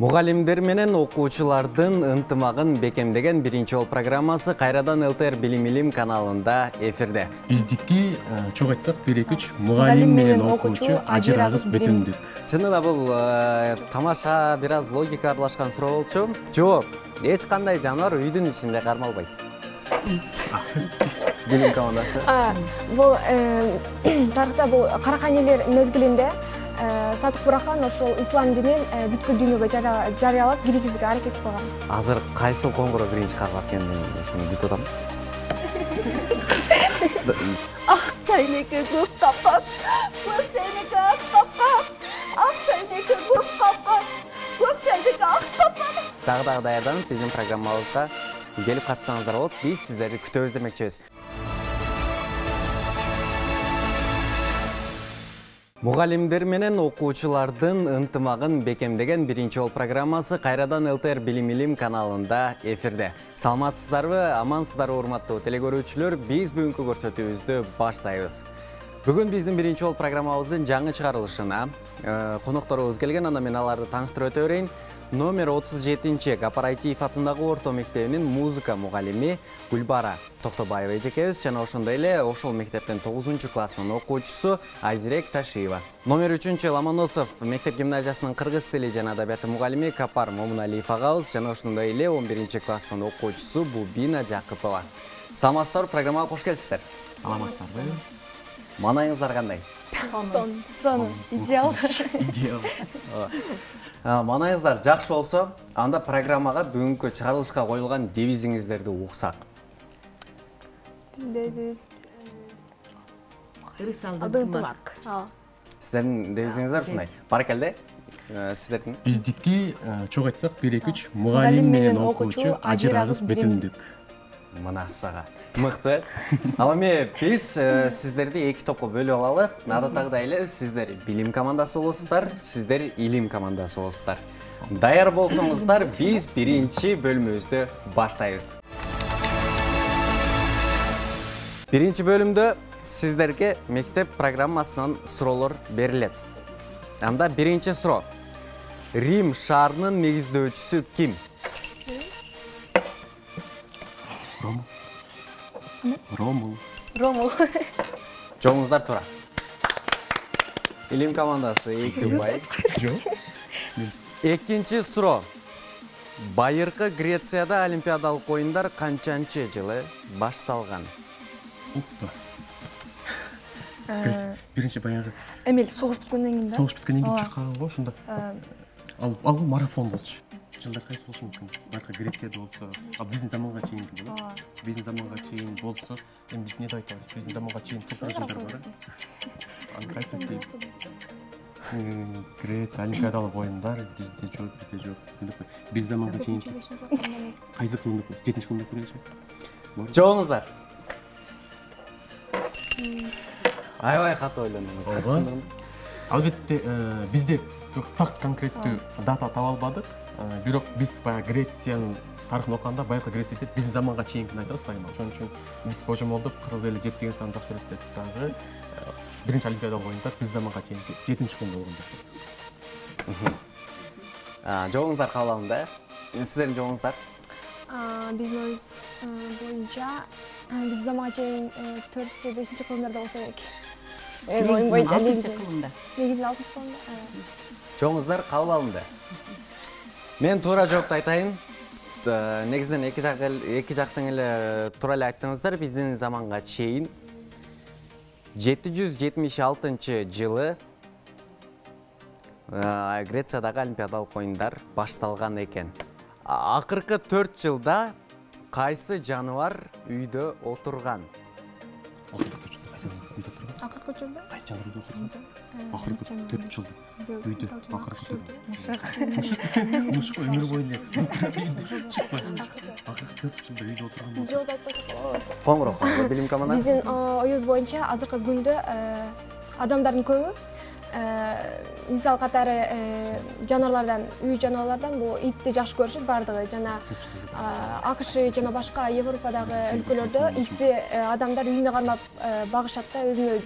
Мугалимдер менен окуучулардын ынтымагын бекемдеген биринчи жол программасы кайрадан ЛТР Билим Илим каналында эфирде. Биздики чоң айтсак 1-2-3 мугалим менен окуучу ажырагыс бүтүндүк. Чынында бул тамаша, бир аз логика аралашкан суроо болчу. Жооп, эч кандай жаныбар үйдүн ичинде кармалбайт. Билим командасы. Бул тарыхта бул Караканилер мезгилинде Сатып Бурахан ошол ислам динин бүткүл дүйнөгө жарыялап киргизүүгө аракет кылган. Азыр кайсыл коңгуроо биринчи карап атканын ушуну бүтүп атам. Ак чайнеке көк капкан, көк чайнеке ак капкан, ак чайнеке көк капкан, көк чайнеке ак капкан. Дагы даярданып биздин программабызга келип катышсаңыздар болот. Биз сиздерди күтөбүз демекчибиз. Мугалимдер менен окуучулардын ынтымагын бекемдеген биринчи жол программасы кайрадан ЛТР Билим Илим каналында эфирде. Саламатсыздарбы, амансыздарбы урматтуу телекөрүүчүлөр? Биз бүгүнкү көрсөтүүбүздү баштайбыз. Бүгүн биздин биринчи жол программабыздын жаңы чыгарылышына конокторубуз келген, анда мен аларды тааныштырып өтө берейин. Номер 37-чи Кооператив атындагы орто мектебинин музыка мугалими Гүлбара Токтобаева эжекебиз жана ошондой эле ошол мектептин 9-класснын окуучусу Айзирек Ташиева. Номер 3-чү Ломоносов мектеп гимназиясынын кыргыз тили жана адабияты мугалими Капар Момуналиев агабыз жана ошондой эле 11-класстын окуучусу Бубина Жакыпова. Саламатсыздарбы, программага кош келипсиздер. Саламатсыздарбы. Маанайыңыздар кандай? Сон, идеал. Маанайыңыздар жакшы болсо, анда программага бүгүнкү чыгарылышка коюлган девизиңиздерди уксак. Девиз ынтымак. Сиздердин девизиңиздер ушундай. Баракелде. Сиздердин? Биздики чоң айтсак 1-2-3 мугалим менен окуучу ажырагыс бүтүндүк. Мына сага. Мыкты. Ал эми биз сиздерди эки топко бөлүп алалы. Адаттагыдай эле сиздер билим командасы болосуздар, сиздер илим командасы болосуздар. Даяр болсоңуздар, биз биринчи бөлүмүбүздү баштайбыз. Биринчи бөлүмдө сиздерге мектеп программасынан суроолор берилет. Анда биринчи суроо. Рим шаарынын негиздөөчүсү ким? Ромул. Жоңуздар туура. Илим командасы 2 бай. Экинчи суроо. Байыркы Грецияда олимпиадалык оюндар канчанчы жылы башталган? Биринчи баягы Эмил согуш бүткөндөн кийин да? согуш бүткөндөн кийин чыккан го, ошондо. Ал марафон болчу. Жылда кайсы болушу мүмкүн? Байыркы Грецияда болсо, биздин заманга чейинки болот. Биздин заманга чейин болсо, эми биз эмне айтабыз? Биздин заманга чейин турган жылдар бар. Аны кайсы дейт? Греция олимпиадалык оюндар бизде жок. Биз заманга чейин кайсы кылынып, 7-кылымда көрөйүнчү. Жоңуздар. Аябай катуу ойлондуңуздар. Албетте бизде так конкреттүү дата таба албадык. Бирок биз баягы Грециянын тарыхын окуганда байыркы Греция деп биздин заманга чейинкини айтабыз дайыма. Ошон үчүн биз божомолдуп 40 эле 7 деген санды жакшы көрөт деп дагы биринчи олимпиадалык оюндар биз заманга чейинки 7-кылымда болгон. Жоңуздар кабыл алынды. Сиздердин жоңуздар? Биздин оюбуз боюнча биз заманга чейин 4 же 5-кылымдарда болсо керек. Оюн боюнча негизинен 6-кылымда. Жоңуздар кабыл алынды. Мен туура жоопту айтайын. Негизинен эки жактың эле туура эле айттыңыздар. Биздин заманга чейин 776 жылы Грециядагы олимпиадалык оюндар башталган экен. Акыркы 4 жылда кайсы жаныбар үйдө отурган? Акыркы жылда? Кайсы жаныбар үйдө отурган? Акыркы 4 жылда. Үйдө акыркы 4 өмүр бою эле. Акыркы 4 жылда үйдө отурган. Биз жолдо айттык. Коңгуроо билим командасы. Биздин оюбуз боюнча азыркы күндө адамдардын көбү мисал катары жаныбарлардан, үй жаныбарлардан бул итти жакшы көрүшөт бардыгы. Жана АКШ жана башка Европадагы өлкөлөрдө итти адамдар үйүнө кармап багышат да, өзүнө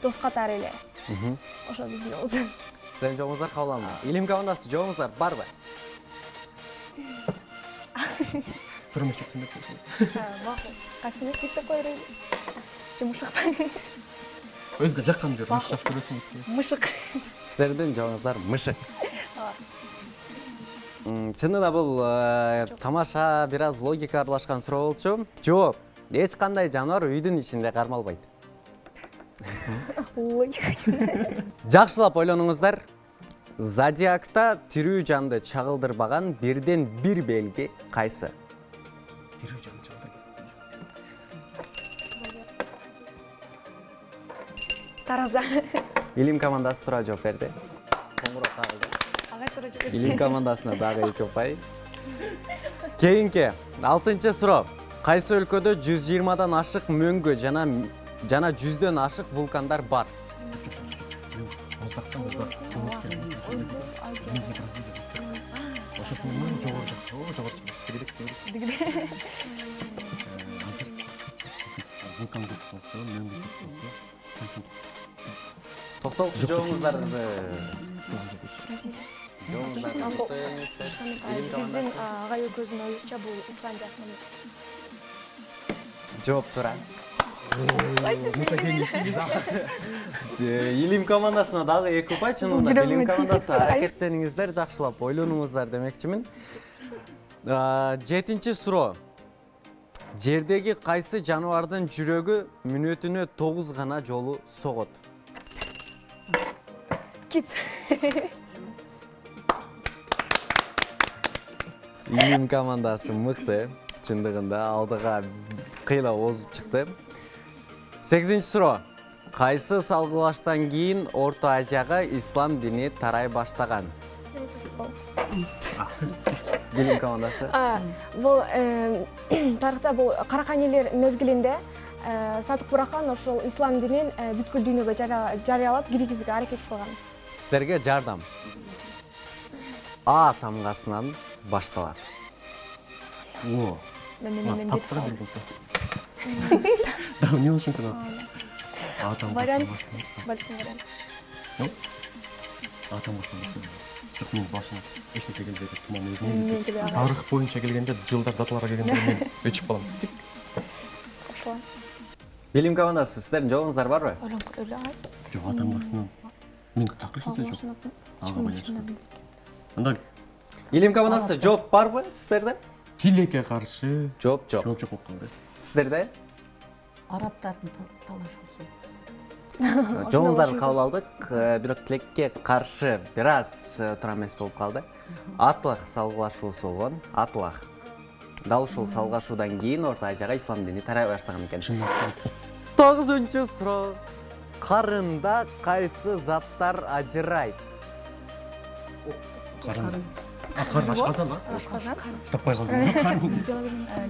дос катары эле. Ошо биздин жолубуз. Сіздердің жоғыңыздар қабыл алынды. Илим командасы жоғыңыздар бар ба? Тұрмыс жүктемек. Мақұл. Қасымет кеттіп қойырай. Жұмышық. Өзге жаққан жер, мышық көресің. Мышық. Сіздердің жоғыңыздар мышық. Чынында бұл тамаша, біраз логика аралашқан сұрау болчу. Жооп. Ешқандай жануар үйдің ішінде қармалбайды. Жақшылап ойланыңыздар. Зодиакта тирүү жанды чагылдырбаган бирден бир белги кайсы? Тирүү жанды чагылдырбаган. Тараза. Илим командасы тура жооп берди. Коңгуроо кагылды. Илим командасына дагы 2 упай. Кийинки 6-суроо. Кайсы өлкөдө 120дан ашык мөңгө жана 100дөн ашык вулкандар бар? Токтолчу жооңуздарды. Биздин агай көзүнүн оюшча бул Исландия. Жооп тура. Илим командасына дагы 2 упай, чынында билим командасы аракеттениңиздер, жакшылап ойлонуңуздар демекчимин. 7-суроо. Жердеги кайсы жаныбардын жүрөгү мүнөтүнө 9 гана жолу согот? Кит. Илим командасы мыкты, чындыгында алдыга кыйла озуп чыкты. 8-суроо. Кайсы салгылаштан кийин Орто Азияга ислам дини тарай баштаган? Билим командасы. Бул тарыхта бул Караканилер мезгилинде Садык Бурахан ошол ислам динин бүткүл дүйнөгө жарыялап киргизүүгө аракет кылган. Сиздерге жардам. А тамгасынан башталат. О. Мен Таптыра бир болсо. Да, эмне болушу мүмкүн азыр? Вариант. Жоқ, мен башына ешнәрсе келбейді. Тарих бойынша келгенде, жылдар даталарға келгенде мен өчіп қалам. Билим командасы, сіздердің жоғыңыздар бар бай? Жоқ, атам басынан. Мен тақыршысы жоқ. Аға байлашқан. Илим командасы, жооп бар бай сіздерді? Тилекке қаршы. Жооп. Жооп болып қалды. Сіздерді? Арабтардың талашусы. Жоңуздарды кабыл алдык, бирок тилекке каршы бираз туура эмес болуп калды. Атлах салгылашуусу болгон. Атлах. Дал ушул салгылашуудан кийин Орто Азияга ислам дини тарай баштаган экен. 9-суроо. Карында кайсы заттар ажырайт? Карын. Ашказан, а? Ашказан. Таппай калдым.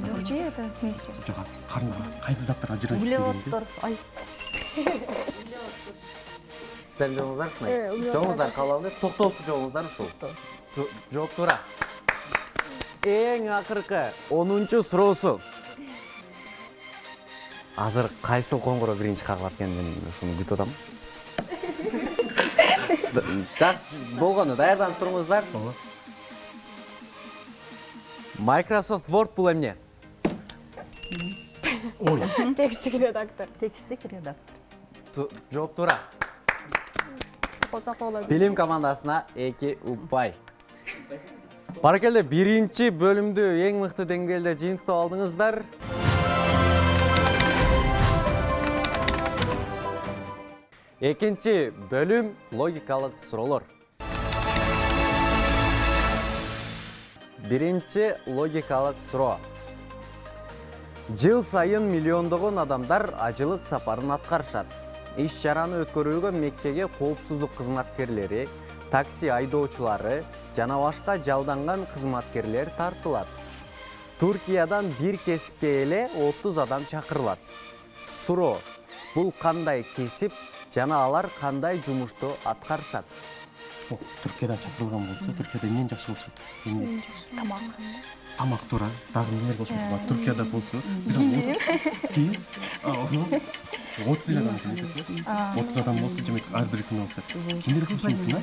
Легче это вместе. Жоқ, карын кайсы заттар ажырайт? Углеводдор. Ай. Сіздердің жоғыңыздар шынай? Жоғыңыздар қалауында тоқтолчу жоғыңыздар ушул. Жооп туура. Эң акыркы 10-суроосу. Азыр кайсыл коңгуроо биринчи кагылат экен, мен ушуну күтүп атам. Жакшы болгону даярданып туруңуздар. Microsoft Word бул эмне? Ой. Текстик редактор. Текстик редактор. Жооп туура. Билим командасына 2 упай. Баракелде, биринчи бөлүмдү эң мыкты деңгээлде жыйынтыктап алдыңыздар. Экинчи бөлүм логикалык суроолор. Биринчи логикалык суроо. Жыл сайын миллиондогон адамдар ажылык сапарын аткарышат. Иш чараны өткөрүүгө Меккеге коопсуздук кызматкерлери, такси айдоочулары жана башка жалданган кызматкерлер тартылат. Туркиядан бир кесипке эле 30 адам чакырылат. Суроо: бул кандай кесип жана алар кандай жумушту аткарышат? Түркиядан чакырылган болсо, Түркияда эмнени жакшы болчу? Тамак. Тамак туура. Дагы эмнелер болчу? Түркияда болсо, 30 адам жемек. 30 адам болсо, жемек ар бир күн болсо. Кимдер болушу мүмкүн, а?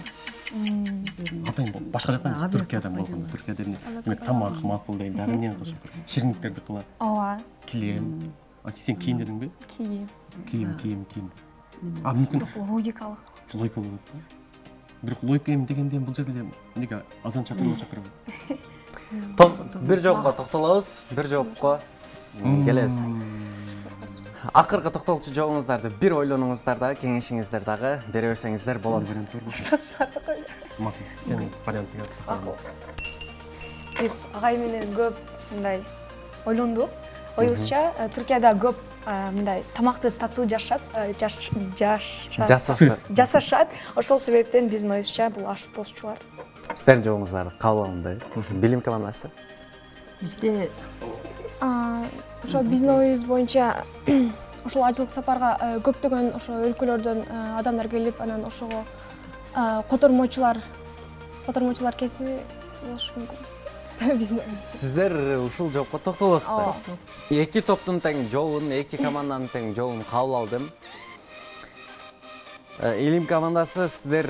атайын башка жактан эмес, Түркиядан болгон. Түркияда демек тамак макул дейм, дагы эмне кылышат? Ширинлектерди кылат. ооба Килем. Сен кийин дедиңби? кийим Кийим. Мүмкүн логикалык логика болот. Бирок логика эми дегенде бул жерде эмнеге азан чакырып чакырабы? Бир жоопко токтолобуз, бир жоопко келебиз. Акыркы токтолчу жообуңуздарды бир ойлонуңуздар дагы, кеңешиңиздер дагы бере берсеңиздер болот. Макул. Сен вариантыңа. биз агай менен көп мындай ойлондук. Оюбузча Түркияда көп мындай тамакты татуу жасашат. Ошол себептен биздин оюбузча бул ашпозчулар. Сиздердин жообуңуздар кабыл алынды. Билим командасы. Бизде Ошо биздин оюбуз боюнча ошол ажылык сапарга көптөгөн ошо өлкөлөрдөн адамдар келип, анан ошого котормочулар кесиби болушу мүмкүн. Сиздер ушул жоопко токтолосуздар. Эки топтун тең жообун, эки команданын тең жообун кабыл алдым. Илим командасы сиздер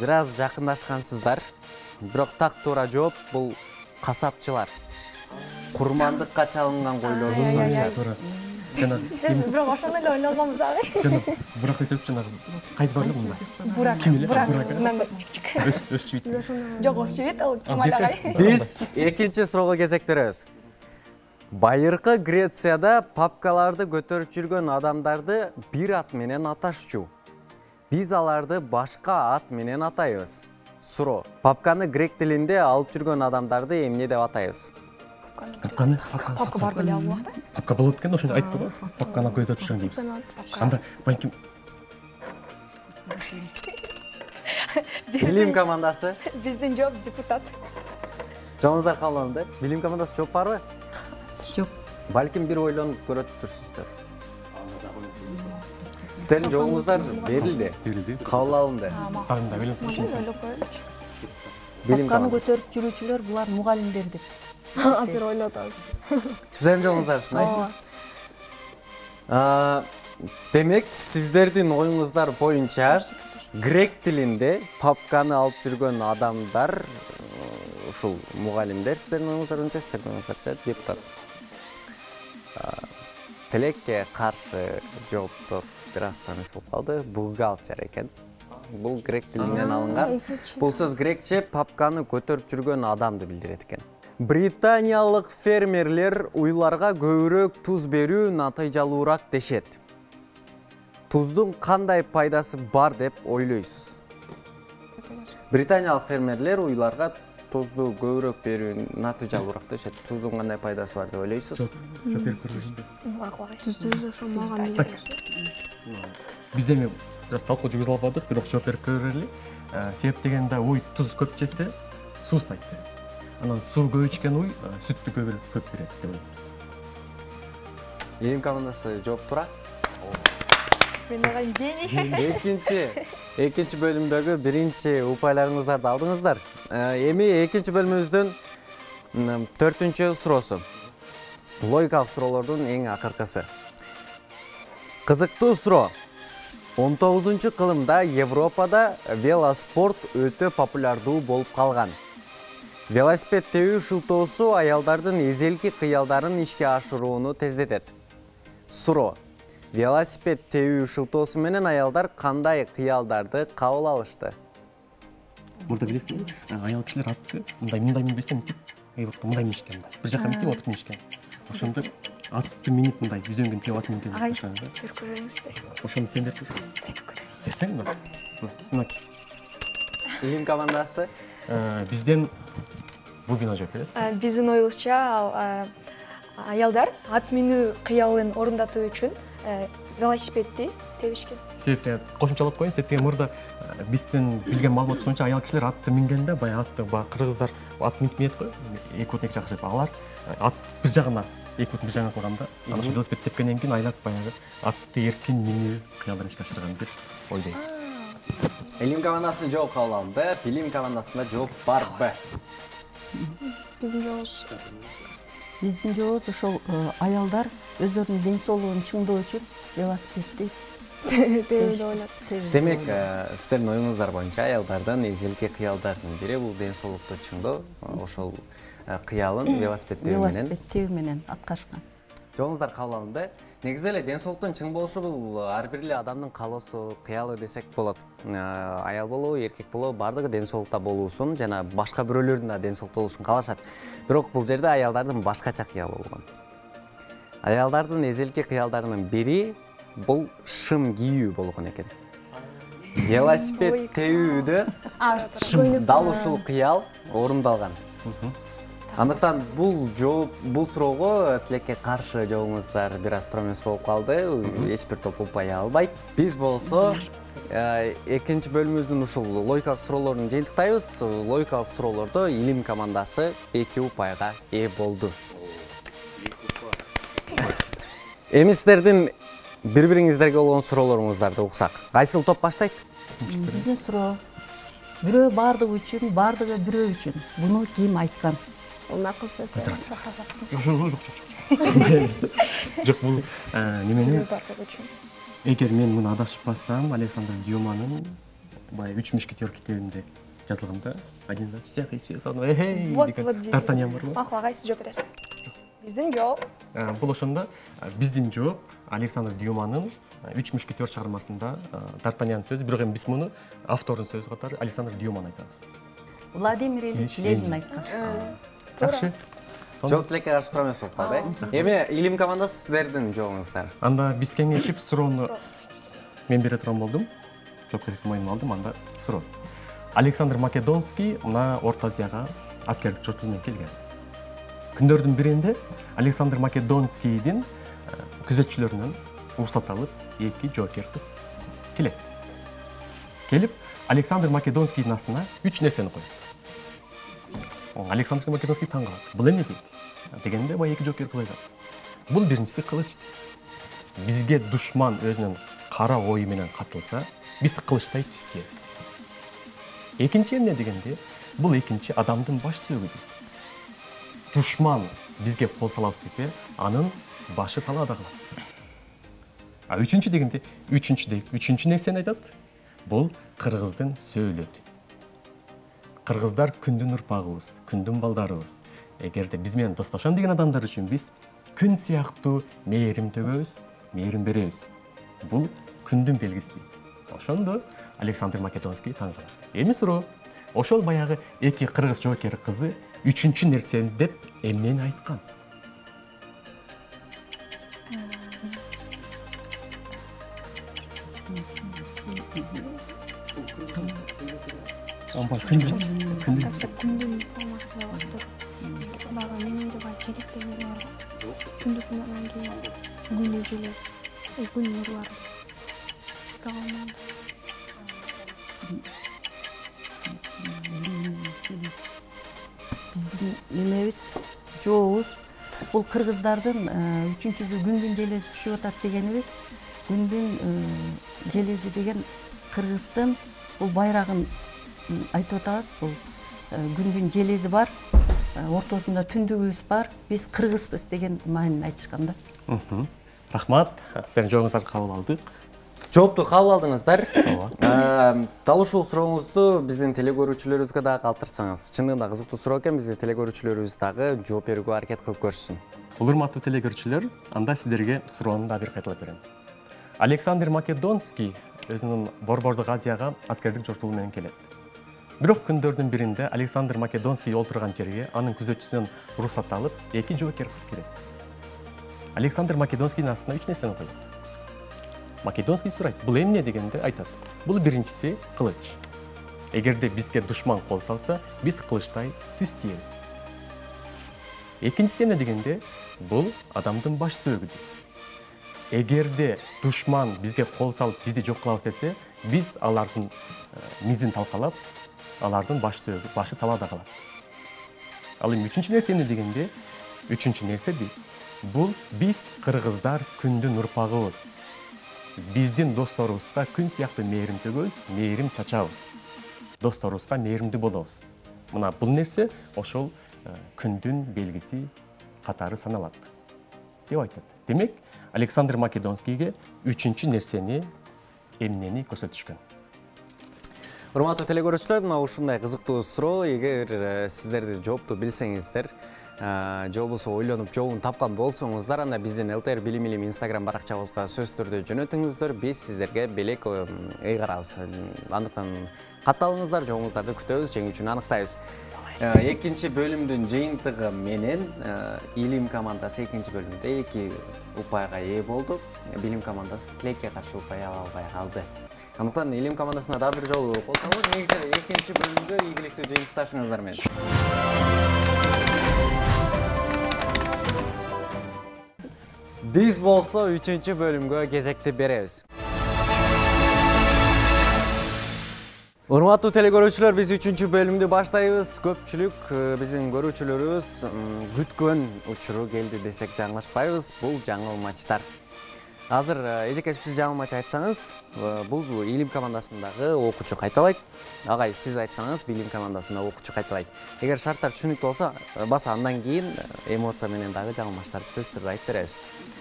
бир аз жакындашкансыздар. Бирок так туура жооп бул касапчылар. Курмандыкка чалынган койлорду союшат. Биз бирок ошондой эле ойлогонбуз агы. Бурак десеп жанагы кайсы бар эле мында? Бурак. Өз чибит. Жок, өз чибит, ал Кемал агай. Биз экинчи суроого кезектиребиз. Байыркы Грецияда папкаларды көтөрүп жүргөн адамдарды бир ат менен аташчу. Биз аларды башка ат менен атайбыз. Суроо. Папканы грек тилинде алып жүргөн адамдарды эмне деп атайбыз? Папканы бар беле ал убакта. папка болот экен, ошондо айтты го. Папканы көтөрүп жүргөн дейбиз. Анда балким Билим командасы. Биздин жооп депутат. Жообуңуздар кабыл алынды. Билим командасы жооп барбы? жок. Балким бир ойлонуп көрөт турсуздар. Сиздердин жообуңуздар берилди. Кабыл алынды. Барымда билим. Билим Папканы командасы. көтөрүп жүрүүчүлөр булар мугалимдер деп. Азыр ойлоп атабыз. Сиздердин жообуңуздар ушундай. Демек, сиздердин оюңуздар боюнча грек тилинде папканы алып жүргөн адамдар ушул мугалимдер, сиздердин оюңуздар боюнча, сиздердин оюңуздарча депутат. Тилекке каршы жооптор бир аз таныс болуп калды. Бухгалтер экен. Бул грек тилинен алынган. Бул сөз грекче папканы көтөрүп жүргөн адамды билдирет экен. Британиялык фермерлер уйларга көбүрөөк туз берүү натыйжалуураак дешет. Туздун кандай пайдасы бар деп ойлойсуз? Британиялык фермерлер уйларга тузду көбүрөөк берүү натыйжалуураак дешет. Туздун кандай пайдасы бар деп ойлойсуз? Жок, бер көрүңүз. Түздү ошо мага. Биз эми бираз талкуу жүргүзүп албадык, бирок жооп берип көрөлү. Себеп дегенде уй туз көп жесе суусайт. Анан суу көп ичкен уй сүттү көп берет деп ойлойбуз. Илим командасы жооп тура. Мен агай гений. Экинчи бөлүмдөгү биринчи упайларыңыздарды алдыңыздар. Эми экинчи бөлүмүбүздүн 4-чү суроосу. Логикалык суроолордун эң акыркысы. Кызыктуу суроо. 19-кылымда Европада велоспорт өтө популярдуу болуп калган. Велосипед тебүү шылтоосу аялдардын эзелки кыялдарын ишке ашырууну тездетет. Суроо. Велосипед тебүү шылтоосу менен аялдар кандай кыялдарды кабыл алышты? Мурда билесиңби? Аял кишилер атты мындай минбестен мындай минишкен. Бир жака минип отуруп минишкен. Ошондо атты минип мындай жүзөнгөн тебип атын минген. Ошону сен берсең. Берсең да. Илим командасы. Бизден Рубина жооп берет. Биздин оюбузча аялдар ат минүү кыялын орундатуу үчүн велосипедди тебишкен. Себептен кошумчалап коеюн, себептен мурда биздин билген маалымат боюнча аял кишилер атты мингенде баягы атты кыргыздар ат минип минет го, эки бутун эки жакка жеп алар ат бир жагына эки бутун бир жагына кылганда анан ошо велосипед тепкенден кийин айласы баягы атты эркин минүү кыялдан ишке ашырган деп ойлойбуз. Илим командасынын жооп кабыл алынды. Билим командасында жооп барбы? Биздин жообубуз Биздин жообубуз ошол аялдар өздөрүнүн ден соолугун чыңдоо үчүн велосипедди деп ойлоп. Демек, сіздердің оюңуздар боюнча аялдардын эзелки кыялдардын бири бул ден соолукту чыңдоо, ошол кыялын велосипед тегүү менен аткарышкан. Жолуңуздар кабыл алынды. Негизи эле ден соолуктун чың болушу бул ар бир эле адамдын каалоосу, кыялы десек болот. Аял болобу, эркек болобу, бардыгы ден соолукта болуусун жана башка бирөөлөрдүн да ден соолукта болушун каалашат. Бирок бул жерде аялдардын башкача кыялы болгон. Аялдардын эзелки кыялдарынын бири бул шым кийүү болгон экен. Велосипед тебүүдө дал ушул кыял орундалган. Андыктан бул суроого тилекке каршы жообуңуздар бир аз туура эмес болуп калды. Эч бир топ упай албайт. Биз болсо экинчи бөлүмүбүздүн ушул логикалык суроолорун жыйынтыктайбыз. Логикалык суроолордо илим командасы 2 упайга ээ болду. Эми сиздердин бири-бириңиздерге болгон суроолоруңуздарды уксак. Кайсыл топ баштайт? Биздин суроо. Бирөө бардыгы үчүн, бардыгы бирөө үчүн. Буну ким айткан? Ол макул сөз. Жок, бул немени? Эгер мен муну адашпасам, Александр Дюманын бай 3 мушкетер китебинде жазылганда, один раз всех и все саду. Д'Артаньян бар. Макул, кайсы жооп бересиз? Биздин жооп. Бул ошондо биздин жооп Александр Дюманын 3 мушкетер чыгармасында Д'Артаньян сөзү, бирок эми биз муну автордун сөзү катары Александр Дюман айтабыз. Владимир Ильич Ленин айткан. Жакшы. Жооп тилекке каршы туура эмес болуп калды. Эми илим командасы сиздердин жообуңуздар. Анда биз кеңешип суроону мен бере турган болдум. Жооп керек мойнума алдым, анда суроо. Александр Македонский мына Орто Азияга аскердик чортуу менен келген. Күндөрдүн биринде Александр Македонскийдин күзөтчүлөрүнөн уруксат алып, 2 жоокер кыз келет. Келип, Александр Македонскийдин астына 3 нерсени коет. Александр Македонский таң калат. Бул эмне дейт? Дегенде бай 2 жоокер кыз айтат. Бул биринчиси кылыч. Бизге душман өзүнүн кара ою менен катылса, биз кылычтай түстөйбүз. Экинчи эмне дегенде, бул экинчи адамдын баш сөөгү. Душман бизге кол салабыз десе, анын башы талаада калат. Үчүнчү дегенде, үчүнчү нерсени айтат. Бул кыргыздын сөөлөтү. Кыргыздар күндүн урпагыбыз, күндүн балдарыбыз. Эгерде биз менен достошом деген адамдар үчүн биз күн сыяктуу мээрим төгөбүз, мээрим беребиз. Бул күндүн белгиси. Ошондо Александр Македонский таң калат. Эми суроо, ошол баягы 2 кыргыз жоокер кызы үчүнчү нерсени деп эмнени айткан? Амба күндүн Күндүн формасына отур. Бага менин де бар желектер бар. Күндүн кийин күнү желек. Күн нурлары. Биздин немебиз, жообуз бул кыргыздардын 3-чүсү күндүн желеси түшүп атат дегенибиз. Күндүн желеси деген кыргыздын бул байрагын айтып атабыз. Бул күндүн желези бар, ортосунда түндүгүбүз бар. Биз кыргызбыз деген маанини айтышкан да. Рахмат, сиздердин жообуңуздарды кабыл алдык. Жоопту кабыл алдыңыздар. Дал ушул сурооңузду биздин телекөрүүчүлөрүбүзгө дагы калтырсаңыз, чындыгында кызыктуу суроо экен, биздин телекөрүүчүлөрүбүз дагы жооп берүүгө аракет кылып көрүшсүн. Урматтуу телекөрүүчүлөр, анда сиздерге суроону дагы бир кайталап берем. Александр Македонский өзүнүн Борбордук Азияга аскердик жортуулу менен келет. Бирок күндөрдүн биринде Александр Македонский олтурган жерге анын күзөтчүсүнөн уруксат алып, 2 жоокер кыз келет. Александр Македонскийдин астына 3 нерсени коет. Македонский сурайт, бул эмне дегенде айтат. Бул биринчиси кылыч. Эгерде бизге душман кол салса, биз кылычтай түз тийебиз. Экинчиси эмне дегенде, бул адамдын баш сөөгү. Эгерде душман бизге кол салып, бизди жок кылабыз десе, биз алардын мизин талкалап, алардын баш сөөгү, башы талаада калат. Ал эми үчүнчү нерсе эмне дегенде, үчүнчү нерсе дейт. Бул биз кыргыздар күндүн урпагыбыз. Биздин досторубузга күн сыяктуу мээрим төгөбүз, мээрим чачабыз. Досторубузга мээримдүү болобуз. Мына бул нерсе ошол күндүн белгиси катары саналат деп айтат. Демек, Александр Македонскийге үчүнчү нерсени эмнени көрсөтүшкөн? Урматтуу телекөрүүчүлөр, мына ушундай кызыктуу суроо, эгер сиздерди жоопту билсеңиздер, же болбосо ойлонуп жообун тапкан болсоңуздар, анда биздин ЛТР Билим Илим Инстаграм баракчабызга сөзсүз түрдө жөнөтүңүздөр, биз сиздерге белек ыйгарабыз. Андыктан катталыңыздар, жообуңуздарды күтөбүз, жеңүүчүнү анықтайбыз. Экинчи бөлүмдүн жыйынтыгы менен Илим командасы экинчи бөлүмдө 2 упайга ээ болду. Билим командасы Тилекке каршы упай ала албай калды. Андыктан Илим командасына дагы бир жолу кол салып, негизи экинчи бөлүмдө ийгиликтүү жыйынтыкташыңыздар менен. Биз болсо 3-чү бөлүмгө кезекти беребиз. Урматтуу телекөрүүчүлөр, биз 3-чү бөлүмдү баштайбыз. Көпчүлүк биздин көрүүчүлөрүбүз күткөн учуру келди десек жаңылышпайбыз. Бул жаңыл матчтар. Азыр эжеке сиз жаңыл матч айтсаңыз, бул Илим командасындагы окуучу кайталайт. Агай сиз айтсаңыз, Билим командасында окуучу кайталайт. Эгер шарттар түшүнүктүү болсо, баса андан кийин эмоция менен дагы жаңыл матчтарды сөзсүз түрдө айтып беребиз.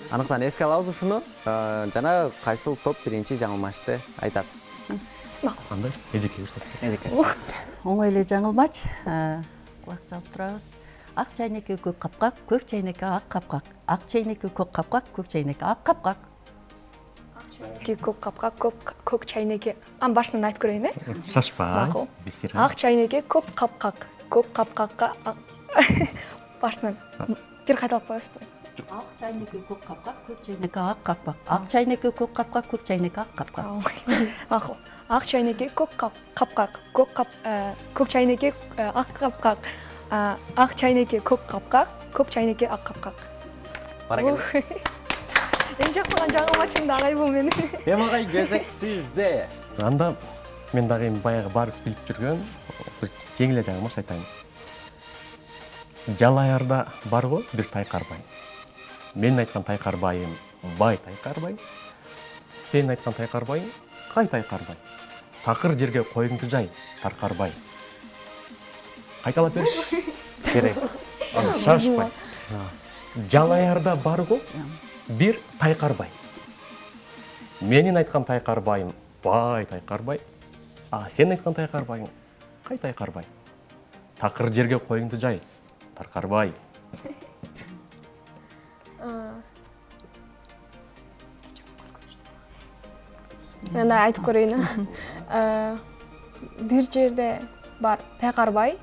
Анықтан еске алабыз ушуну, жана кайсыл топ биринчи жаңыл матчты айтат. Андай эжеке көрсөт. Эжеке. Оңой эле жаңыл матч. Кулак салып турабыз. Ак чайнекке көк капкак, көк чайнекке ак капкак. Ак чайнекке көк капкак, көк чайнекке ак капкак. Көк капкак, көк чайнекке. Башынан айтып көрөйүн, Шашпа. Ак чайнекке көк капкак, көк капкакка башынан. Бир кайталап коесузбу? Ак чайнекке көк капкак, көк чайнекке ак капкак. Ак чайнекке көк капкак, көк чайнекке ак капкак. Макул. Ак чайнекке көк капкак, көк чайнекке ак капкак. Ак чайнекке көк капкак, көк чайнекке ак капкак. Баракелде. Эң жактаган жаңыл матчымды агай бул менин. Эми агай кезек сизде. Анда мен дагы эми баягы баарыбыз билип жүргөн бир жеңил эле жаңыл матч айтайын. Жалаярда барго бир Тайкарбай. Менин айткан Тайкарбайым бай Тайкарбай. Сен айткан Тайкарбайың кай Тайкарбай. Такыр жерге коюңду жай, Таркарбай. Кайталап бериш керек. Шашпай. Жалаярда барго бир Тайкарбай. Менин айткан Тайкарбайым бай Тайкарбай. Сен айткан Тайкарбайың кай Тайкарбай. Такыр жерге коюңду жай, Таркарбай. Мен айтып көрөйүн. Бир жерде бар Тайкарбай.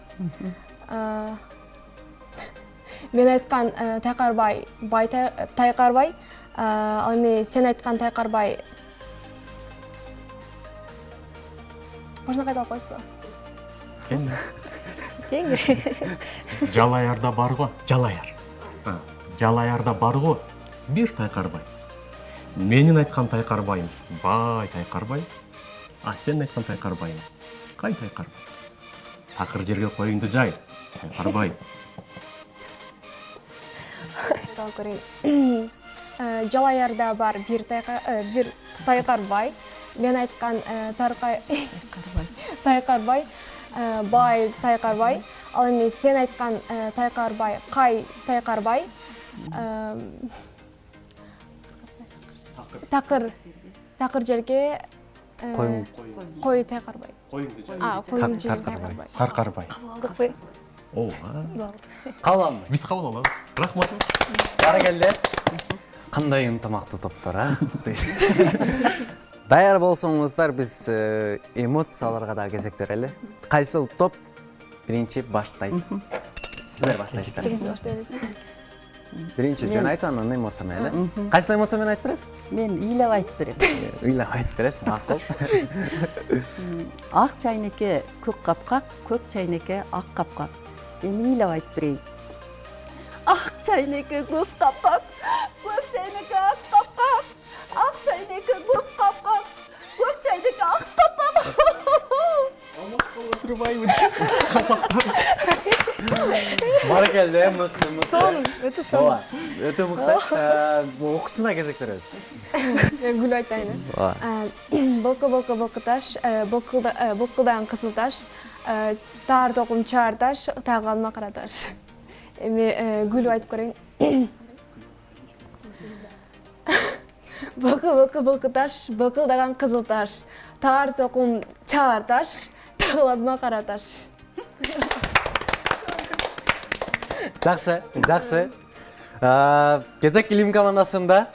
Мен айткан Тайкарбай бай Тайкарбай. Ал эми сен айткан Тайкарбай. Башына кайталап коесузбу? Жалаярда барго, Жалаяр. Жалаярда барго бир Тайкарбай. Менин айткан Тайкарбайым бай Тайкарбай. Сен айткан Тайкарбайың кай Тайкарбай. Такыр жерге коюңду жай, Тайкарбай. Жалаярда бар бир Тайкарбай. Мен айткан Тайкарбай бай Тайкарбай. Ал эми сен айткан Тайкарбай кай Тайкарбай. Такыр жерге кой Тайкарбай. Коюңду жай Тайкарбай. Таркарбай. Кабылдыкпы? Кабыл. Биз кабыл алабыз. Рахмат. Баракелде. Кандай ынтымактуу топтор, Даяр болсоңуздар, биз эмоцияларга да кезек берели. Кайсыл топ биринчи баштайт? Сиздер баштайсыздар. Сиз баштайсыз. Биринчи жөн айт, анан эмоция менен, Кайсыл эмоция менен айтып бересиз? Мен ыйлап айтып берем. Ыйлап айтып бересиз, макул. Ак чайнекке көк капкак, көк чайнекке ак капкак. Эми ыйлап айтып берейин. Ак чайнекке көк капкак, көк чайнекке ак капкак. Ак чайнекке көк капкак, көк чайнекке ак капкак. Баракелде, мыкты. Сонун, өтө сонун. Өтө мыкты. Окуучуна кезек беребиз. Гүл айтайын. Былкы таш, былкыдан кызыл таш, таар токум чаар таш, тагы алма кара таш. Эми гүл айтып көрөйүн. Былкы таш, былкылдаган кызыл таш. Таар сокун чаар таш, тагыладыма кара таш. Жакшы. Кезек илим командасында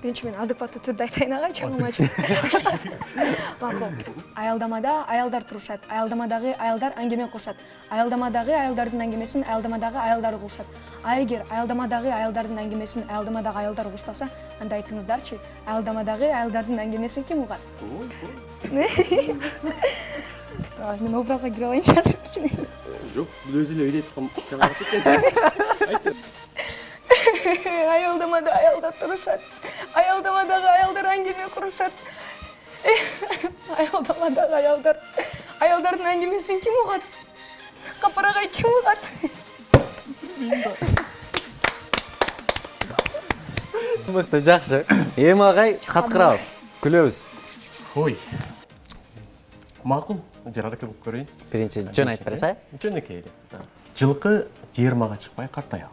Биринчи мен адекваттуу түрдө айтайын ага, чоңумачы. Макул. Аялдамада аялдар турушат. Аялдамадагы аялдар аңгеме курушат. Аялдамадагы аялдардын аңгемесин аялдамадагы аялдар угушат. А эгер аялдамадагы аялдардын аңгемесин аялдамадагы аялдар угушпаса, анда айтыңыздарчы, аялдамадагы аялдардын аңгемесин ким угат? Мен образга кире алайынчы азыр. Жок, бул өзү эле үйдө айткан. Аялдамада аялдар турушат. Аялдамадагы аялдар аңгеме курушат. Аялдамадагы аялдар. Аялдардын аңгемесин ким угат? Капарагай ким угат? мыкты, жакшы. Эми агай каткырабыз, күлөбүз. Ой. Макул, жарака болуп көрөйүн. Биринчи жөн айтып берсе. Жөнөкей. Жылкы жыйырмага чыкпай картаял.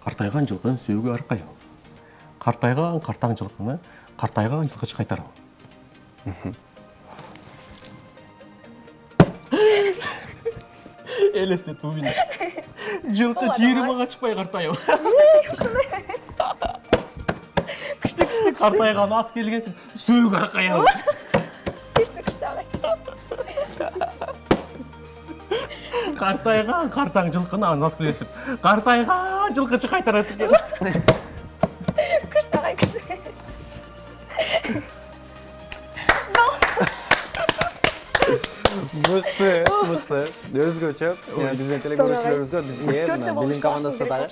Картайган жылкынын сүйөгү аркаял. Картайган картаң жылкыны картайган жылкычы кайтарабы. Элестет бу мен. Жылкы жыйырмага чыкпай картаял. Күчтү. Картайган ас келгенсин сүйөгү аркаял. Күчтү агай. Картайган картаң жылкыны ас келесип, картайган жылкычы кайтарат экен. Күчтү агай, күчтү. Мыкты. Өзгөчө. Биздин телекөрүүчүлөрүбүзгө биздин билим командасында дагы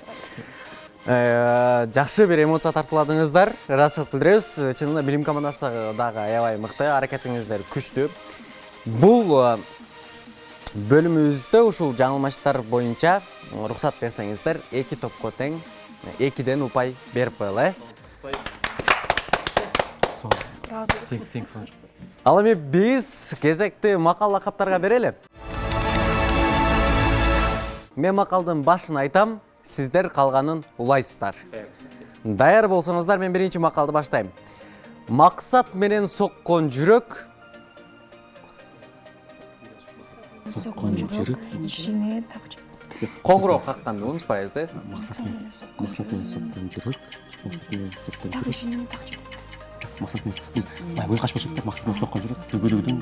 жакшы бир эмоция тартууладыңыздар. Ыраазычылык билдиребиз. Чынында билим командасы дагы аябай мыкты, аракетиңиздер күчтүү. Бул бөлүмүбүздө ушул жаңылмаштар боюнча уруксат берсеңиздер, 2 топко тең 2ден упай берип коелу. Разыбыз. Ал эми биз кезекти макал лакаптарга берели. Мен макалдын башын айтам, сиздер калганын улайсыздар. Даяр болсоңуздар, мен биринчи макалды баштайм. Максат менен соккон жүрөк. Соккон жүрөк, ишине такчы. Коңгуроо какканды унутпайбыз, Максат менен соккон жүрөк. Ишине такчы. Максат менен ой качпашып, максат менен соккон жүрөк. Дүгүрүгүдүн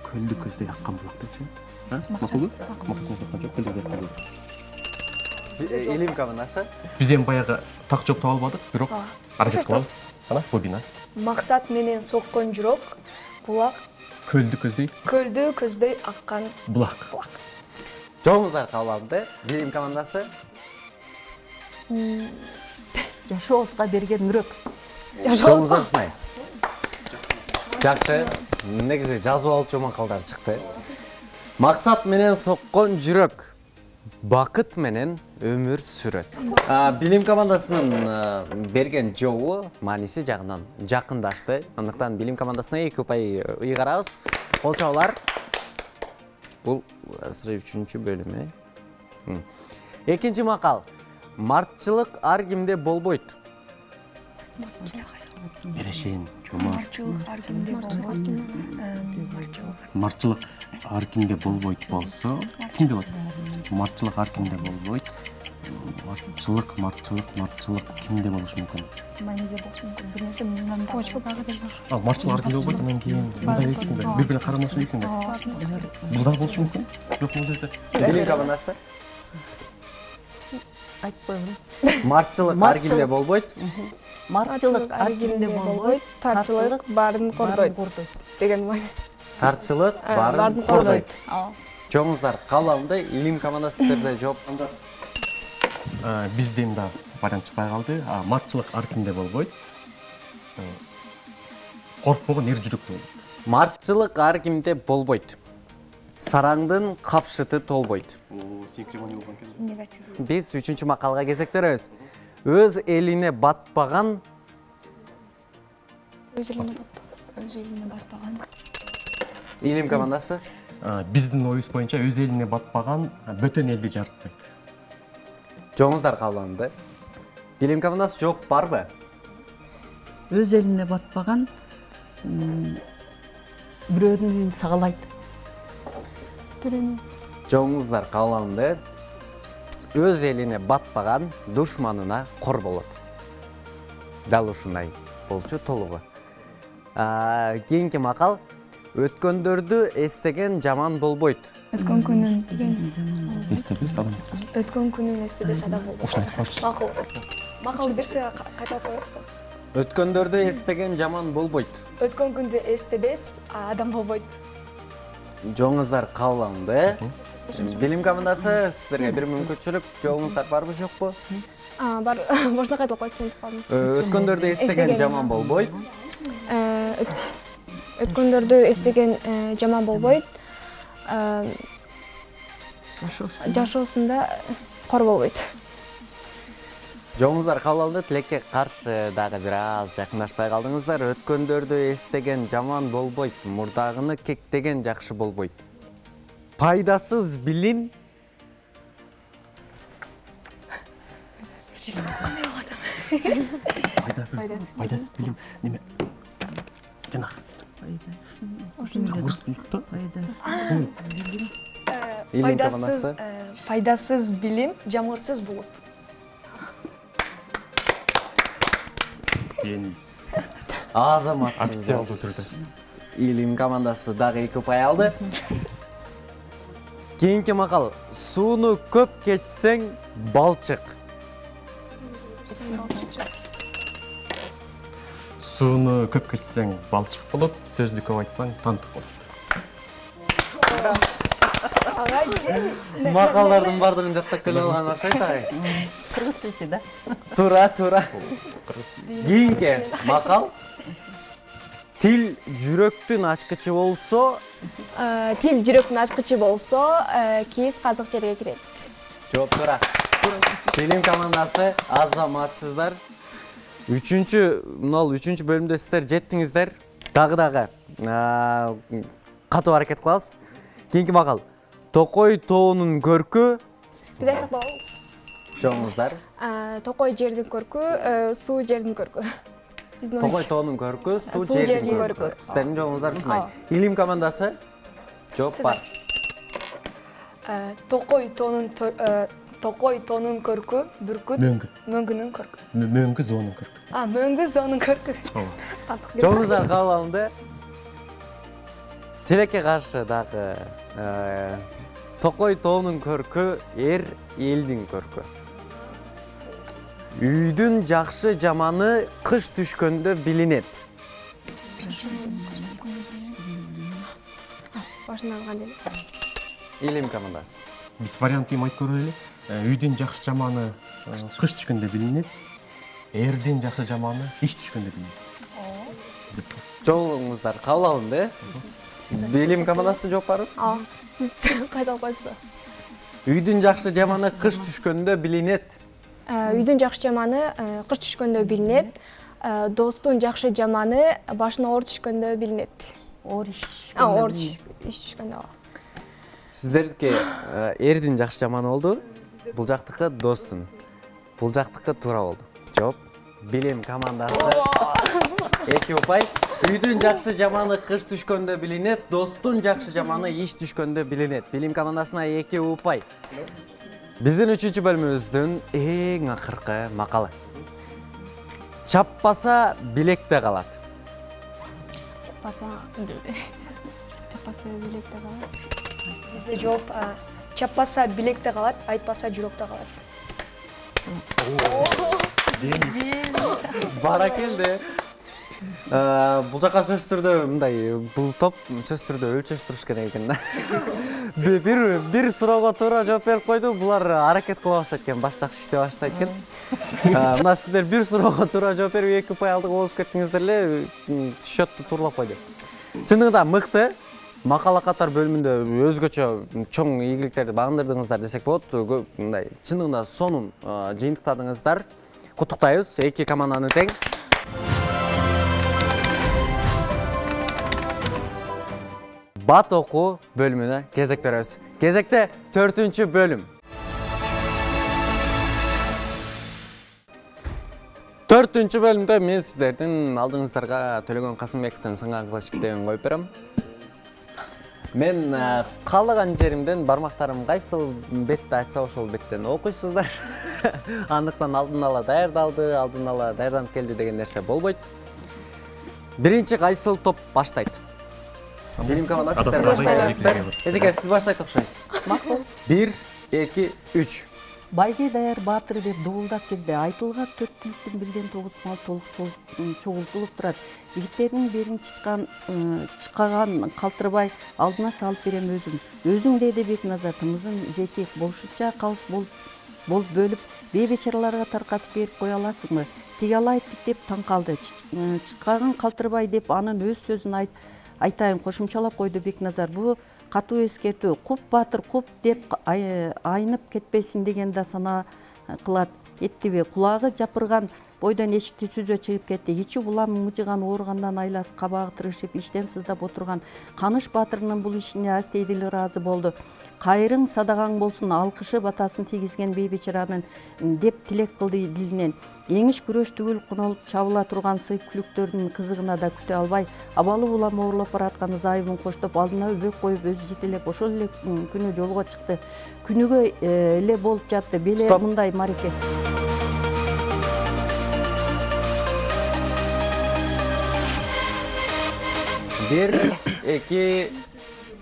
көлдү көздөй аккан булактычы. Макулбу? Максат менен соккон жүрөк, көлдү көздөй аккан. Илим командасы. Биз эми баягы так жооп таба албадык, бирок аракет кылабыз. Ана, бобина. Максат менен соккон жүрөк, булак, көлдү көздөй аккан булак. Жоңуздар кабыл алды. Билим командасы. Жашообузга берген үрөк. Жоңуздар сынай. Жакшы. Негизи жазып алчу макалдар чыкты. Максат менен соккон жүрөк. Бакыт менен өмүр сүрөт. Билим командасынын берген жообу мааниси жагынан жакындашты. Андыктан билим командасына 2 упай ыйгарабыз. Кол чабуулар. Бул азыр 3-чү бөлүм. Экинчи макал. Мартчылык ар кимде болбойт. Берешен, жомарт. Мартчылык ар кимде болбойт. Мартчылык ар кимде болбойт болсо, кимде болот? Мартчылык ар кимде болбойт. Мартчылык кимде болушу мүмкүн? Мааниде болушу мүмкүн. Бир нерсе мындан точка багы деп жатыр. Мартчылык ар кимде болбойт, анан кийин мындай дейсиң да, бири-бирине карамакчы дейсиң да. Бул да болушу мүмкүн? Жок, бул жерде. Билим командасы. Айтып койгум. Мартчылык ар кимде болбойт. Мартчылык ар кимде болбойт, тарчылык баарын кордойт деген маани. Тарчылык баарын кордойт. Жоңуздар кабыл алынды. Илим командасы сиздерде жооп. Бизден да баян чыкпай калды. Мартчылык ар кимде болбойт. Коркпогон эр жүрөктө болот. Мартчылык ар кимде болбойт. Сараңдын капшыты толбойт. Негатив. Биз 3-чү макалга кезектеребиз. Өз элине батпаган. Өз элине батпаган. Илим командасы. Биздин оюбуз боюнча өз элине батпаган бөтөн элди жарытпайт. Жоңуздар кабыл алынды. Билим командасы жооп барбы? өз элине батпаган бирөөнүн үйүн сагалайт. Жоңуздар кабыл алынды. Өз элине батпаган душманына кор болот. Дал ушундай болчу толугу. Кийинки макал: өткөндөрдү эстеген жаман болбойт. Өткөн күнүн Эстебес адам. өткөн күнүн эстебес адам болбойт. Ушул айтып коюшчу. Макул. Макул берсе кайталап коесузбу? Өткөндөрдү эстеген жаман болбойт. Өткөн күндү эстебес адам болбойт. Жоңуздар кабыл алынды. Билим командасы, сиздерге бир мүмкүнчүлүк. Жоңуздар барбы, жокпу? Бар, можно кайталап коесузбу деп калдым. Өткөндөрдү эстеген жаман болбойт. Өткөндөрдү эстеген жаман болбойт. Жашоосунда кор болбойт. Жоңуздар кабыл алынды. Тилекке каршы дагы бир аз жакынашпай калдыңыздар. Өткөндөрдү эстеген жаман болбойт. Мурдагыны кектеген жакшы болбойт. Пайдасыз билим Пайдасыз билим неме? Жанагы. Урус билип то? Пайдасыз билим жамырсыз болот. Азаматсыз. Официалдуу түрдө. Илим командасы дагы 2 упай алды. Кийинки макал: сууну көп кечсең балчык. Сууну көп кечсең балчык болот, сөздү көп айтсаң тантык болот. Макалдардын бардыгын жаттап келе алган окшойт агай. Кыргыз тилчи да. Тура. Кийинки макал: тил жүрөктүн ачкычы болсо, Тил жүрөктүн ачкычы болсо, кийиз казык жерге кирет. жооп туура. Билим командасы азаматсыздар. Үчүнчү бөлүмдө сиздер жеттиңиздер. Дагы катуу аракет кылабыз. Кийинки макал: Токой тоонун көркү. Биз айтсак болобу? Жоңуздар. Токой жердин көркү, суу жердин көркү. Токой тоонун көркү, суу Суу жердин жердин көркү. көркү. Сиздердин жоңуздар ушундай. Илим командасы жооп бар. Токой тоонун көркү, бүркүт, мөңгүнүн көркү. Мөңгү зоонун көркү. Мөңгү зоонун көркү. Жоңуздар кабыл алынды. Тилекке каршы дагы Токой тоонун көркү, элдин көркү. Үйдүн жакшы жаманы кыш түшкөндө билинет. Башынан алган эле. Илим командасы. Биз вариантын айтып көрөлү. Үйдүн жакшы жаманы кыш түшкөндө билинет. Эрдин жакшы жаманы иш түшкөндө билинет. Жоңуздар кабыл алынды. Билим командасы жооп барбы? Биз кайталап коесузбу? Үйдүн жакшы жаманы кыш түшкөндө билинет. Үйдүн жакшы жаманы кыш түшкөндө билинет. Достун жакшы жаманы башына оор түшкөндө билинет. Оор иш. Оор иш түшкөндө. Сиздердики эрдин жакшы жаманы болду. Бул жактыкы достун. Бул жактыкы туура болду. Жооп. Билим командасы 2 упай. Үйдүн жакшы жаманы кыш түшкөндө билинет, достун жакшы жаманы иш түшкөндө билинет. Билим командасына 2 упай. Биздин 3-чү бөлүмүбүздүн эң акыркы макалы. Чаппаса билекте калат. Чаппаса билекте калат. Бизде жооп: чаппаса билекте калат, айтпаса жүрөктө калат. Баракелде. Бул жака сөз түрдө мындай, бул топ сөз түрдө өлчөш туруш керек экен да. Бир суроого туура жооп берип койду, булар аракет кыла баштайт экен, баш жакшы иштей баштайт экен. Мына сиздер бир суроого туура жооп берип 2 упай алдыга озуп кеттиңиздер эле, счетту тууралап койду. Чынында мыкты. Макала катар бөлүмүндө өзгөчө чоң ийгиликтерди багындырдыңыздар десек болот. Мындай чынында сонун жыйынтыктадыңыздар. Куттуктайбыз 2 команданы тең. Бат окуу бөлүмүнө кезек беребиз. Кезекте 4-чү бөлүм. 4-cü bölümдө мен сиздердин алдыңыздарга Төлөгөн Касымбековдун сынган кылыч китебин коюп берем. Мен каалаган жеримден бармактарым кайсыл бетти айтса ошол беттен окуйсуздар. Андыктан алдын ала даярдалды, алдын ала даярданып келди деген нерсе болбойт. Биринчи кайсыл топ баштайт? Билим командасы сиздер баштайсыздар. Эжеке, сиз баштайт окшойсуз. Макул. 1, 2, 3. Байге даяр баатыр деп дуулдап келди. Айтылган 4 түлүктүн бирден 9 мал толук чогултулуп турат. Жигиттердин берин чыккан калтырбай алдына салып берем өзүм. Өзүң деди Бекназар тымызын зетек болушунча калыс болуп бөлүп бейбечараларга таркатып берип кое аласыңбы? Тиги алайыптык деп таң калды. Чыккан калтырбай деп анын өз сөзүн айтайын кошумчалап койду Бекназар. Бу катуу эскертүү. Куп баатыр куп деп айнып кетпесин деген да сана кылат. Эттиби кулагы жапырган бойдон эшикти сүзө чыгып кетти. Ичи булам мыжыган ооругандан айласы кабагы тырышып иштен сыздап отурган Каныш баатырынын бул ишине Астейди ыраазы болду. Кайрың садagaң болсун, алкышы батасын тийгизген бейбечаранын деп тилек кылды дилинен. Эңиш күрөш түгүл конолуп чабыла турган сый күлүктөрдүн кызыгына да күтө албай, абалы улам оорлоп бараткан зайыбын коштоп алдына өбөк коюп өзү жетелеп ошол эле күнү жолго чыкты. Күнүгө эле болуп жатты. Беле мындай мареке. Bir, iki,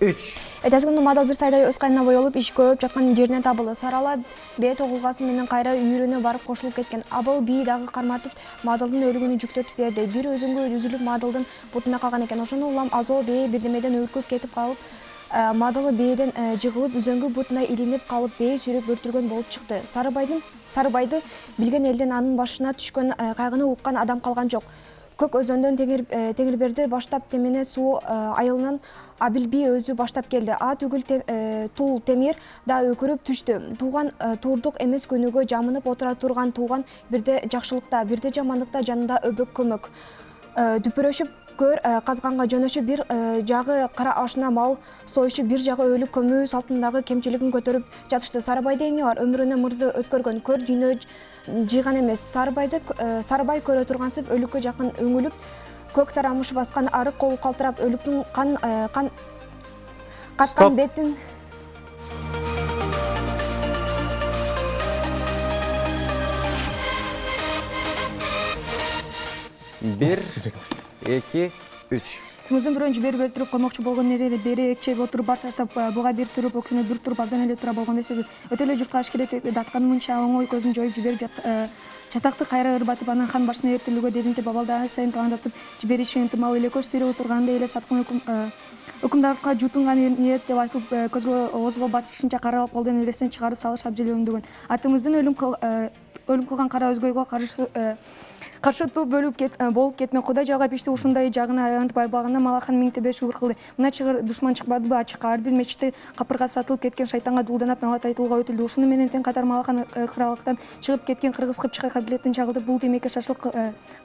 üç. Эртеси күнү мадал бир сайдай өз кайнына боелуп, иш көп жаткан жеринен табылды. Сарала бээ тогулгасы менен кайра үйрөнө барып кошулуп кеткен. Абыл бии дагы карматып, мадалдын өлүгүнү жүктөтүп берди. Бир өзүнгө үзүлүп мадалдын бутуна калган экен. Ошону улам Азо бээ бирдемеден үркүп кетип калып, мадалы бээден жыгылып, үзөңгү бутуна илинип калып, бээ сүйрөп өлтүргөн болуп чыкты. Сарыбайды билген элден анын башына түшкөн кайгыны уккан адам калган жок. Көк өзөндөн Теңирберди баштап темене суу айылынан Абил би өзү баштап келди. А түгүл Тул Темир да өкүрүп түштү. Тууган турдук эмес күнүгө жамынып отура турган тууган бирде жакшылыкта, бирде жамандыкта жанында өбөк көмөк. Дүпүрөшүп көр казганга жөнөшүп, бир жагы кара ашына мал союшуп, бир жагы өлүк көмүү салтындагы кемчилигин көтөрүп жатышты. Сарыбайды эми бар, өмүрүнө мырзы өткөргөн, көр дүйнө жыйган эмес. Сарыбай көрө тургансып өлүккө жакын өңүлүп, көк тарамыш баскан арык колу калтырап, өлүктүн каттан бетин Bir, iki, üç. Тымыздын бирөөнү жиберип өлтүрүп коймокчу болгон нерени бери чеп отуруп бар таштап буга бир туруп өкүнө бир туруп абдан эле туура болгон десе өтө эле журтка аш келет атканы мынча оңой көзүн жоюп жиберип чатакты кайра ырбатып анан хан башына эртелүүгө дединтип абалда сайын талаңдатып жибериши ынтымал эле көз түйрөп отурганда эле саткын өкүмдарга жутунган ниет деп айтылып көзгө оозго батышынча каралып колдон элестен чыгарып салыш абзелөңдөгөн атымыздын өлүм кылган кара өзгөйгө каршытуу болуп кетме. Кудай жалгап ишти ушундай жагына аянтып айбагында Малахан миңтебе шуур кылды. Мына чыгыр душман чыкпадыбы ачыкка, ар бир мечитти капырга сатылып кеткен шайтанга дулданап налат айтылууга өтүлдү. Ушуну менен тең катар Малахан кыралыктан чыгып кеткен кыргыз кыпчакай кабилетин чагылдып, бул темеке шашлык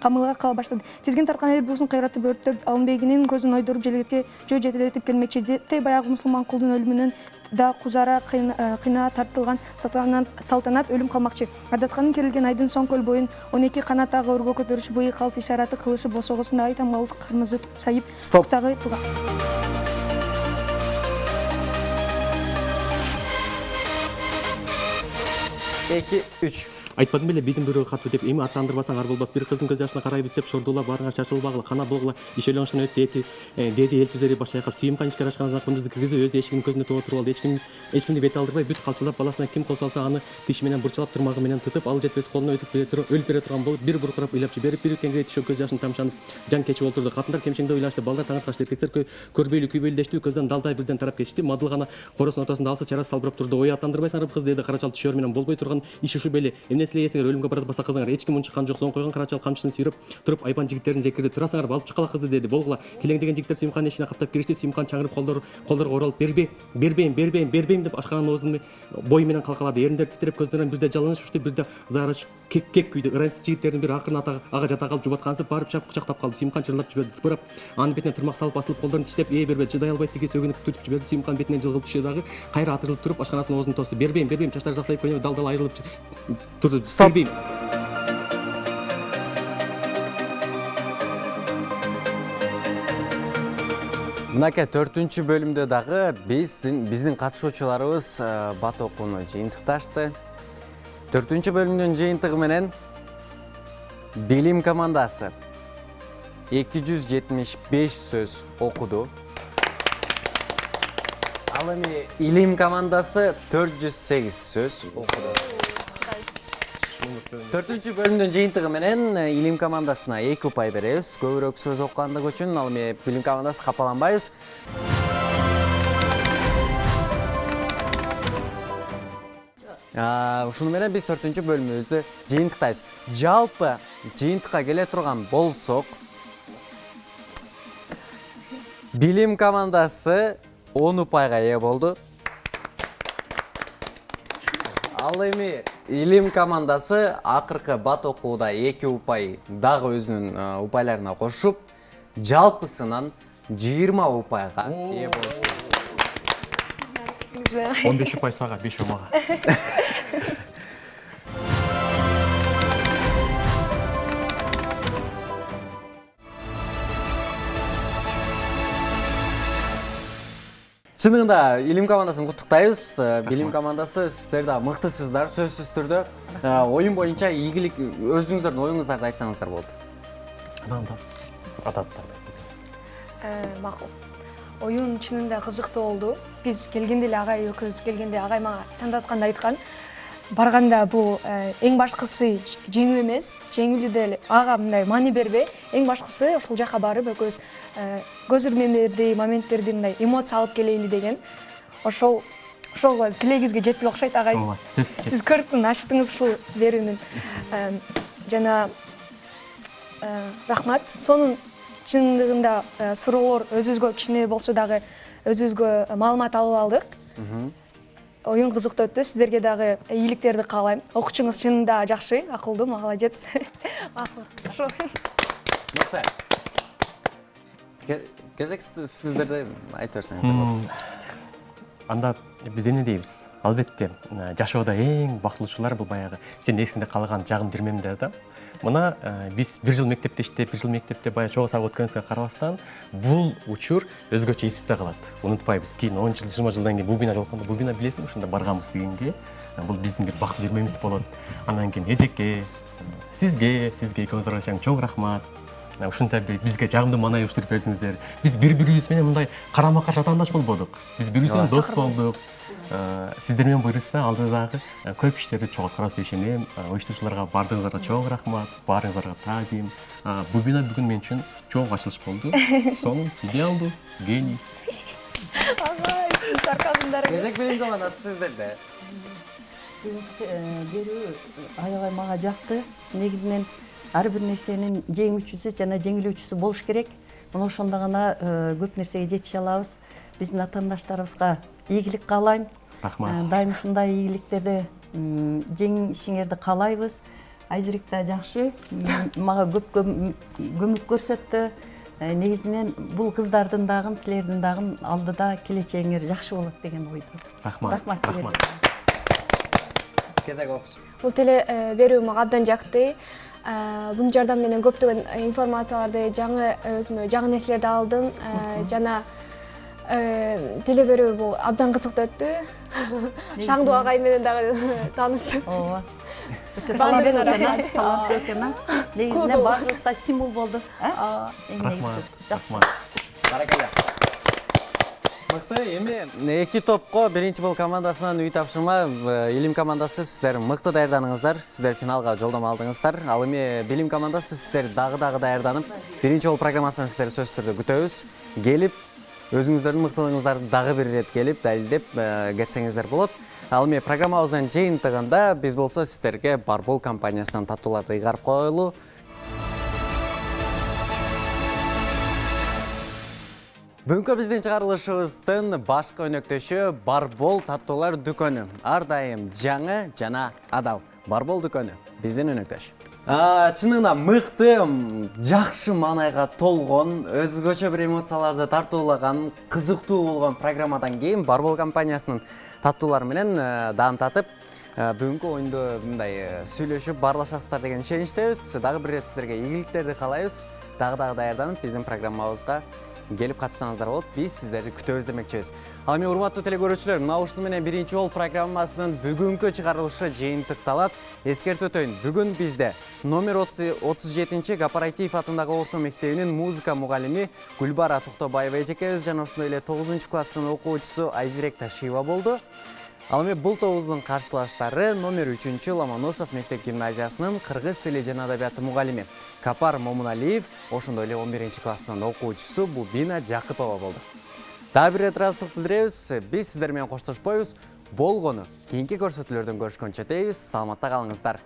камылга кала баштады. Тизгин тарткан эл буусун кыйратып өрттөп, Алымбегинин көзүн ойдуруп желетке жөө жетелетип келмекчи. Тей баягы мусулман кулдун өлүмүнөн да кузара кыйна тартылган салтанат өлүм калмакчы. Адатканын керилген айдын соң көл боюн 12 канаттагы өргө көтөрүшүп, быйы калт ишараты кылышып, босогосунда ай тамгалык кырмызы сайып туктагы туга. 2, 3. Айтпадым беле бидин бирөө катуу деп эми аттандырбасаң ар болбос. Бир кыздын көз жашына карайбыз деп шордулап барыңа чачылбагыла, кана болгула, ишелеңшин өттү деди элтизери баш айкап сүйүм канчкар ашкандан кундузду киргизип өз эшигинин көзүнө туга туруп алды. Эчкимди бет алдырбай бүт калчылап баласына ким кол салса аны тиш менен бурчалап турмагы менен тытып, ал жетпес колуна өлүп бере турган болуп, бир буркурап ыйлап жиберип, бир кеңире тишөө көз жашын тамшанып жан кечип олтурду. Катындар кемшеңде ыйлашты, балдар таңыркашты, эркектер көрбөйлүү күйбөйлдөштү, көздөн далдай бирден тарап кетишти. Мадыл гана коросунун ортосунда алсыз чарасы салбырап турду. Ой аттандырбайсыңарбы кыз деди карачал түшөр менен болбой турган иш ушу беле. Эмнеси эле эсиңер өлүмгө баса кызыңар эч ким унчуккан жок. Соң койгон карачал камчысын сүйрөп туруп айбан жигиттердин жеккирип турасыңар, алып чыккыла кызды деди. Болгула килеңдеген жигиттер сүйүмкан эшигине каптап киришти. Сүйүмкан чаңырып колдорго оролуп бербейм деп ашканын оозун бою менен калкалады. Эриндер титиреп, көздөрүнөн бирде жалыныш учту, бирде заарыш кек күйдү. Ырайымсыз жигиттердин бири акырын ага жата калып жубаткансып барып чап кучактап калды. Сүйүмкан чырлап жиберди. Тыпырап анын бетине тырмак салып басылып колдорун тиштеп бербе чыдай албай тиги сөгүнүп түртүп жиберди. Сүйүмкан бетинен жылгып түшө дагы кайра атырылып туруп ашканасынын оозун тосту. Бербейм чачтары жаксайып койнуп дал айрылып турду. Бербейм. Мынакей 4-чү бөлүмдө дагы биздин катышуучуларыбыз бат окууну жыйынтыкташты. 4-чү бөлүмдүн жыйынтыгы менен билим командасы 275 сөз окуду. Ал эми илим командасы 408 сөз окуду. 4-чү бөлүмдүн жыйынтыгы менен илим командасына 2 упай беребиз. Көбүрөөк сөз оккандыгы үчүн ал эми билим командасы капаланбайбыз. Ушуну менен биз 4-чү бөлүмүбүздү жыйынтыктайбыз. Жалпы жыйынтыкка келе турган болсок, билим командасы 10 упайга ээ болду. Ал эми илим командасы акыркы бат окууда 2 упай дагы өзүнүн упайларына кошуп, жалпысынан 20 упайга ээ болду. 15 упай сага, 5 мага. Чынында илим командасын куттуктайбыз. Билим командасы сиздер да мыктысыздар, сөзсүз түрдө. Оюн боюнча ийгилик өзүңүздөрдүн оюңуздарды айтсаңыздар болду. Макул. Оюн чынында кызыктуу болду. Биз келгенде эле агай экөөбүз келгенде агай мага тандатканда айткан. Барганда бул эң башкысы жеңүү эмес, жеңүүлү деле ага мындай маани бербей, эң башкысы ошол жака барып экөөбүз көз ирмемдерди, моменттерди мындай эмоция алып келели деген. Ошол тилегибизге жетпей окшойт агай. Сиз көрктүн ачтыңыз ушул берүүнүн. Жана рахмат. Сонун чындыгында суроолор өзүбүзгө кичине болсо дагы өзүбүзгө маалымат алып алдык. Оюн кызыктуу өттү. Сиздерге дагы ийгиликтерди каалайм. Окуучуңуз чынында жакшы, акылдуу, молодец. Ошо. Мыкты. Кезек сиздерде айта берсеңиздер болот. Анда биз эмне дейбиз? Албетте, жашоодо эң бактылуучулар бул баягы сен эсиңде калган жагым бирмемдер да. Мына биз 1 жыл мектепте иштеп, 1 жыл мектепте баягы чогуу сабак өткөнүбүзгө карабастан, бул учур өзгөчө эсте калат. Унутпайбыз, кийин 10 жыл, 20 жылдан кийин бул бина жолукканда, бул бина билесиңби, ушунда барганбыз дегенге, бул биздин бир бактылуу ирмемиз болот. Андан кийин эжеке, сизге экөөңүзгө чоң рахмат. Ушунча бизге жагымдуу маанай уштуруп бердиңиздер. Биз бири-бирибиз менен мындай карама-каршы атаандаш болбодук. Биз бири-бирибиз менен дос болдук. Сиздер менен буйрушса алдыдагы көп иштерди чогуу аткарабыз деп ишенем. Уюштуруучуларга бардыгыңыздарга чоң рахмат, баарыңыздарга таазим. Бул бина бүгүн мен үчүн чоң ачылыш болду. Сонун, идеалдуу, гений. Сарказмдар. Кезек билим командасы сиздерде. Берүү аябай мага жакты. Негизинен ар бир нерсенин жеңүүчүсү жана жеңилүүчүсү болуш керек. Мына ошондо гана көп нерсеге жетише алабыз. Биздин атаандаштарыбызга ийгилик каалайм. Рахмат. Дайым ушундай ийгиликтерди жеңишиңерди каалайбыз. Айзерик да жакшы, мага көп көмөк көрсөттү. Негизинен бул кыздардын дагы, силердин дагы алдыда келечегиңер жакшы болот деген ойдо. Рахмат. Рахмат силерге. Кезек окуучу. Бул теле берүү мага абдан жакты. Бунун жардам менен көптөгөн информацияларды, өзүмө жаңы нерселерди алдым. Жана теле берүү бул абдан кызыктуу өттү. Шаңдуу агай менен дагы тааныштым. Ооба. Таланттуу экен. Негизинен баарыбызга стимул болду. Эң негизгиси. Жакшы. Баракалла. Мыкты. Эми 2 топко биринчи бол командасынан үй тапшырма. Илим командасы сиздер мыкты даярданыңыздар. Сиздер финалга жолдомо алдыңыздар. Ал эми билим командасы сиздер дагы даярданып, биринчи бол программасынан сиздер сөзсүз түрдө күтөбүз. Келип, өзүңүздөрдүн мыктылыгыңыздарды дагы бир ирет келип, далилдеп кетсеңиздер болот. Ал эми программабыздын жыйынтыгында биз болсо сиздерге Барбол компаниясынан таттууларды ыйгарып коелу. Бүгүнкү биздин чыгарылышыбыздын башкы өнөктөшү Барбол таттуулар дүкөнү. Ар дайым жаңы жана адал. Барбол дүкөнү биздин өнөктөш. Чынында мыкты, жакшы маанайга толгон, өзгөчө бир эмоцияларды тартуулаган, кызыктуу болгон программадан кийин Барбол компаниясынын таттуулары менен даам татып, бүгүнкү оюнду мындай сүйлөшүп баарлашасыздар деген ишеничтебиз. Дагы бир ирет сиздерге ийгиликтерди каалайбыз. Дагы даярданып биздин программабызга келип катышсаңыздар болот. Биз сиздерди күтөбүз демекчибиз. Ал эми урматтуу телекөрүүчүлөр, мына ушуну менен биринчи жол программасынын бүгүнкү чыгарылышы жыйынтыкталат. Эскертип өтөйүн, бүгүн бизде номер 37 Кооператив атындагы орто мектебинин музыка мугалими Гүлбара Токтобаева эжекебиз жана ошондой эле 9-класстын окуучусу Айзирек Ташиева болду. Ал эми бул тобуздун каршылаштары номер 3 Ломоносов мектеп гимназиясынын кыргыз тили жана адабияты мугалими Капар Момуналиев, ошондой эле 11-класстын окуучусу Бубина Жакыпова болду. Дагы бир ыраазычылык билдиребиз. Биз сиздер менен коштошпойбуз. Болгону кийинки көрсөтүүлөрдөн көрүшкөнчө дейбиз. Саламатта калыңыздар.